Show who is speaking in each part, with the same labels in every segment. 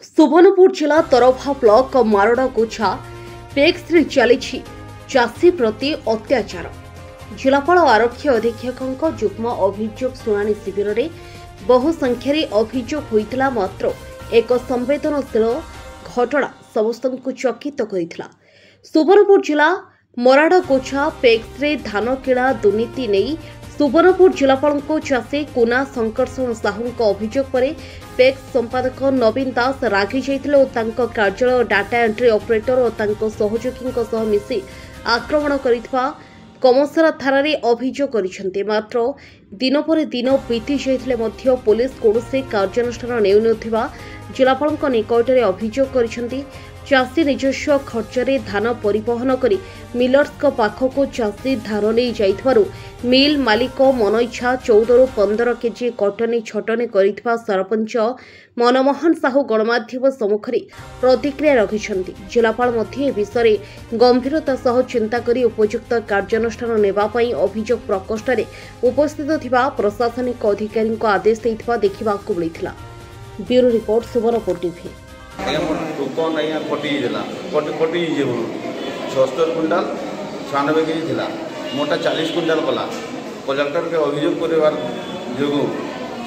Speaker 1: सुवर्णपुर जिला तरभा block मारड़ा गोछा PECS रे चली चाषी प्रति अत्याचार। जिलापाल आरक्षी अधीक्षक जुग्म अभियोग शुणाणी शिविर में बहु संख्यार अभियोग होता मात्र एक संवेदनशील घटना समस्त चकित कर। सुवर्णपुर जिला मराड़ा गोछा पेक्स रे धान किणा दुर्नीति नहीं सुवर्णपुर जिलापाल चाषी कुना शंकरषण साहू अभियोग पर पेक्स संपादक नवीन दास रागी जाइथिले कार्यालय डाटा एंट्री ऑपरेटर और सहयोगी मिसी आक्रमण करितबा कमसरा थाना रे अभियोग करिसेंते। मात्र दिन पर दिन बीती जाइथिले मध्य पुलिस कोनोसी कार्यानुष्ठान नेउ नथिबा जिलापाल निकट में अभियोग करिसेंते। चाषी निजस्व खर्चरे धान परिवहन करी मिलर्स पाखक चाषी धान नहीं जाइथवारु मिल मालिक मन इच्छा 14 ରୁ 15 केजी कटनी छटनी करिथवा सरपंच मनमोहन साहू गणमाध्यम सम्मुख प्रतिक्रिया रखिछंती। जिलापाल मध्य ए विषय गंभीरता सह चिंता करी उपयुक्त कार्यानुष्ठान नेबा पई अभियोग प्रकोष्ठ रे उपस्थित थिबा प्रशासनिक अधिकारी आदेश दैथिबा देखिबाकू मिलिथिला। Bureau report Subarnapur TV.
Speaker 2: Token आज्ञा कटी 76 क्विंटाल 96 केजी थिला मोटा 40 क्विंटाल कला कलेक्टर के अभियोग कर जो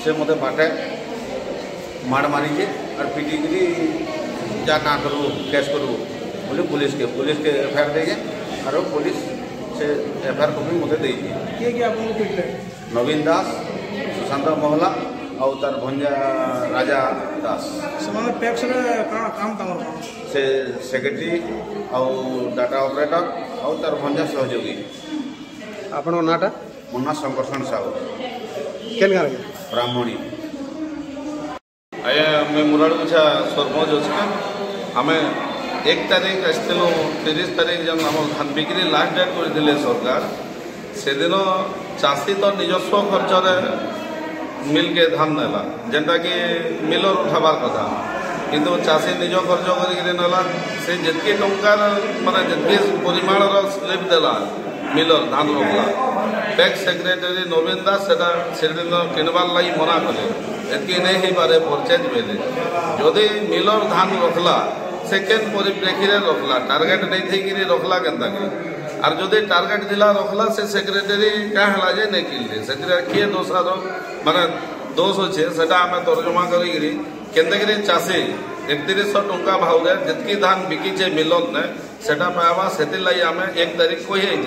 Speaker 2: से मत बाटे माड़ मारी और पिटिकी जा ना करू केस करू बोले पुलिस के एफआईआर देके और पुलिस से एफआईआर कॉपी मत दे नवीन दास सुशांत महला और तार भंजा राजा दास से सेक्रेटरी और डाटा ऑपरेटर और तार भंजा सहयोगी।
Speaker 3: आपण नाटा
Speaker 2: मुन्ना शंकरषण साहू
Speaker 3: केन गार
Speaker 2: ब्राह्मणी आया मैं मुराड़ गुछा सरपंच अच्छे आम 1 तारीख आसलु 30 तारीख जन आम धान बिक्री लास्ट डेट करते सरकार से दिन चाषी तो निजस्व खर्च मिल के धान नेला जेनटा कि मिलर उठाबार कथा किंतु चाषी निज खर्च करला से जितकी टंकार माने जितकी परिमाण स्लिप देला मिलर धान रखला टैक्स सेक्रेटरी नवीन दास से किणबार लगी मना कले एतकी नहीं हो पारे परचेज बेले जदि मिलर धान रखला से केन परिप्रेक्षी रखला टार्गेट नहीं थी रखला केनता के और जदि टार्गेट थिला रखला से सेक्रेटरी क्या हला जे नहीं किले से किए दोषार माने दोष अच्छे से तर्जमा कर चाषी 3100 टंका भाव जितकी धान बिकीचे मिलन ने सेटा पावा से आम 1 तारीख कही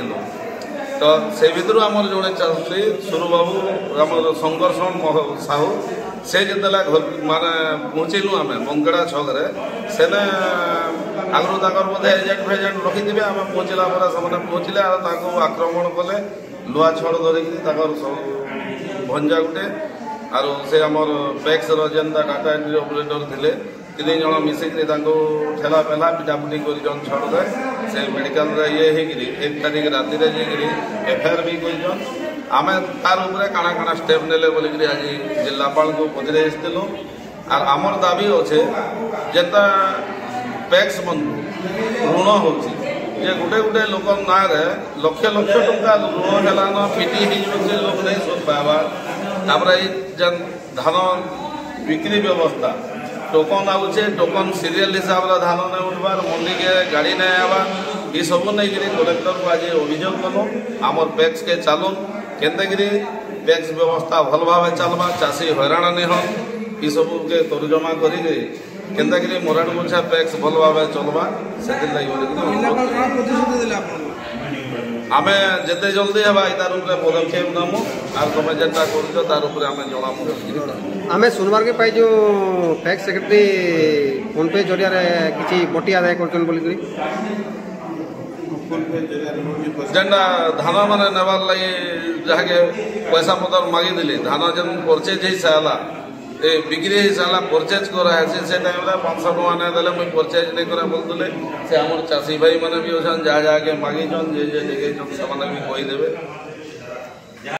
Speaker 2: तो से भितर आम जो चाषी सुरु बाबू आम शंकरषण साहू से जिते घर माने पहुँचलु आम मंगड़ा छक से आगु तक बोधे एजेंट फेजेंट रखी आम पहुँचला पर से पहुँचले आक्रमण कले लुआ छड़ धरिकी भंजा गुटे आरो से आमर पेक्स जेनता डाटा एंट्री ऑपरेटर थिले 3 जन मिसिक ठेला पेला पिटापिटी कर छड़े से मेडिकल ये 1 तारीख राति एफआईआर भी कर आम तार काଣା काଣା स्टेप नेले बोलिक आज जिलापाल को पचरे आसलु और आमर दाबी अच्छे जेनता पेक्स मन ऋण हो गोटे गोटे लोक ना लक्ष लक्ष टंका ऋण है पिटी से लोक नहीं शोध पावा जन धान बिक्री व्यवस्था टोकन आउे टोकन सीरियल हिसाब से धान नहीं उठबार मंडी के गाड़ी नहीं आवार ये सब नहीं कलेक्टर को आज अभियोग कलु आमर पैक्स के चालू केनतागिरी पैक्स व्यवस्था भल भाव चलवा चाषी हैरान नहीं हो ये सब के तर्जमा कर केनतागिरी मोराड़ गुछा पैक्स भल भाव चलवा आमे जिते जल्दी है तार पदक्षेप नमु और तुम जेटा कर तार जनामु
Speaker 3: आमे सुनवार के पाई जो पैक्स सेक्रेटरी फोन पे जरिया किसी बटी आदाय करछन बोली
Speaker 2: जेनटा धान माने नेबार लगी जहाँके पैसा पतर मागी दिली धान जेन परचेज हो सारा बिक्री हो सारा परचेज कराए से टाइम 500 टका नहीं देले मुझे परचेज नहीं करा बोलते से आम चाषी भाई मैंने भी अच्छा जहाँ जहाँ के मागिछन जे भी कहीदेवे।